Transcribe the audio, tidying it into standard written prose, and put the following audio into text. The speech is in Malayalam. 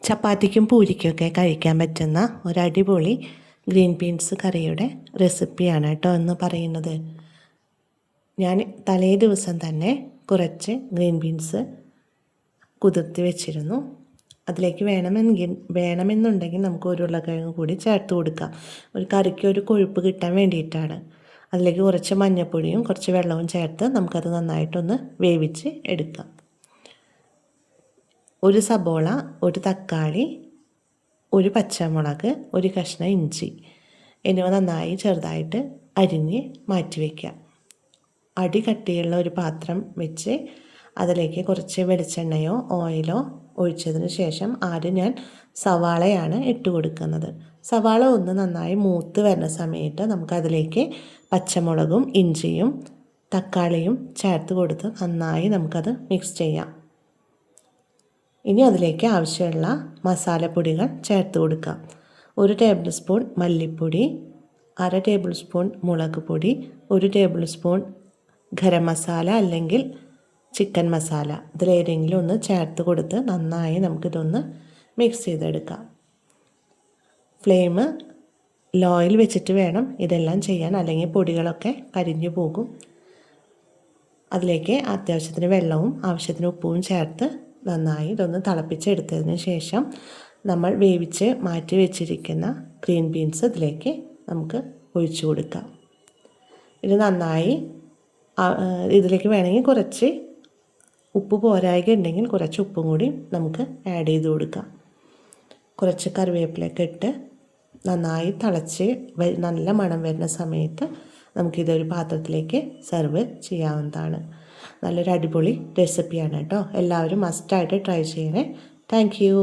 ചപ്പാത്തിക്കും പൂരിക്കൊക്കെ കഴിക്കാൻ പറ്റുന്ന ഒരു അടിപൊളി ഗ്രീൻ ബീൻസ് കറിയുടെ റെസിപ്പിയാണ് കേട്ടോ എന്ന് പറയുന്നത്. ഞാൻ തലേ ദിവസം തന്നെ കുറച്ച് ഗ്രീൻ ബീൻസ് കുതിർത്തി വെച്ചിരുന്നു. അതിലേക്ക് വേണമെന്നുണ്ടെങ്കിൽ നമുക്ക് ഒരു ഉരുളക്കിഴങ്ങ് കൂടി ചേർത്ത് കൊടുക്കാം. ഒരു കറിക്ക് ഒരു കൊഴുപ്പ് കിട്ടാൻ വേണ്ടിയിട്ടാണ്. അതിലേക്ക് കുറച്ച് മഞ്ഞൾപ്പൊടിയും കുറച്ച് വെള്ളവും ചേർത്ത് നമുക്കത് നന്നായിട്ടൊന്ന് വേവിച്ച് എടുക്കാം. ഒരു സബോള, ഒരു തക്കാളി, ഒരു പച്ചമുളക്, ഒരു കഷ്ണം ഇഞ്ചി എന്നിവ നന്നായി ചെറുതായിട്ട് അരിഞ്ഞ് മാറ്റി വയ്ക്കുക. അടി കട്ടിയുള്ള ഒരു പാത്രം വെച്ച് അതിലേക്ക് കുറച്ച് വെളിച്ചെണ്ണയോ ഓയിലോ ഒഴിച്ചതിന് ശേഷം ആദ്യം ഞാൻ സവാളയാണ് ഇട്ട് കൊടുക്കുന്നത്. സവാള ഒന്ന് നന്നായി മൂത്ത് വരുന്ന സമയത്ത് നമുക്കതിലേക്ക് പച്ചമുളകും ഇഞ്ചിയും തക്കാളിയും ചേർത്ത് കൊടുത്ത് നന്നായി നമുക്കത് മിക്സ് ചെയ്യാം. ഇനി അതിലേക്ക് ആവശ്യമുള്ള മസാലപ്പൊടികൾ ചേർത്ത് കൊടുക്കാം. 1 ടേബിൾ സ്പൂൺ മല്ലിപ്പൊടി, 1/2 ടേബിൾ സ്പൂൺ മുളക് പൊടി, 1 ടേബിൾ സ്പൂൺ ഗരം മസാല അല്ലെങ്കിൽ ചിക്കൻ മസാല, ഇതിലേതെങ്കിലും ഒന്ന് ചേർത്ത് കൊടുത്ത് നന്നായി നമുക്കിതൊന്ന് മിക്സ് ചെയ്തെടുക്കാം. ഫ്ലെയിം ലോയിൽ വെച്ചിട്ട് വേണം ഇതെല്ലാം ചെയ്യാൻ, അല്ലെങ്കിൽ പൊടികളൊക്കെ കരിഞ്ഞു പോകും. അതിലേക്ക് അത്യാവശ്യത്തിന് വെള്ളവും ആവശ്യത്തിന് ഉപ്പും ചേർത്ത് നന്നായി ഇതൊന്ന് തിളപ്പിച്ചെടുത്തതിന് ശേഷം നമ്മൾ വേവിച്ച് മാറ്റി വെച്ചിരിക്കുന്ന ഗ്രീൻ ബീൻസ് ഇതിലേക്ക് നമുക്ക് ഒഴിച്ചു കൊടുക്കാം. ഇത് നന്നായി ഇതിലേക്ക് വേണമെങ്കിൽ കുറച്ച് ഉപ്പ് പോരായ്ക ഉണ്ടെങ്കിൽ കുറച്ച് ഉപ്പും കൂടി നമുക്ക് ആഡ് ചെയ്ത് കൊടുക്കാം. കുറച്ച് കറിവേപ്പിലൊക്കെ ഇട്ട് നന്നായി തിളച്ച് നല്ല മണം വരുന്ന സമയത്ത് നമുക്കിതൊരു പാത്രത്തിലേക്ക് സെർവ് ചെയ്യാവുന്നതാണ്. നല്ലൊരു അടിപൊളി റെസിപ്പിയാണ് കേട്ടോ. എല്ലാവരും മസ്റ്റായിട്ട് ട്രൈ ചെയ്യണേ. Thank you.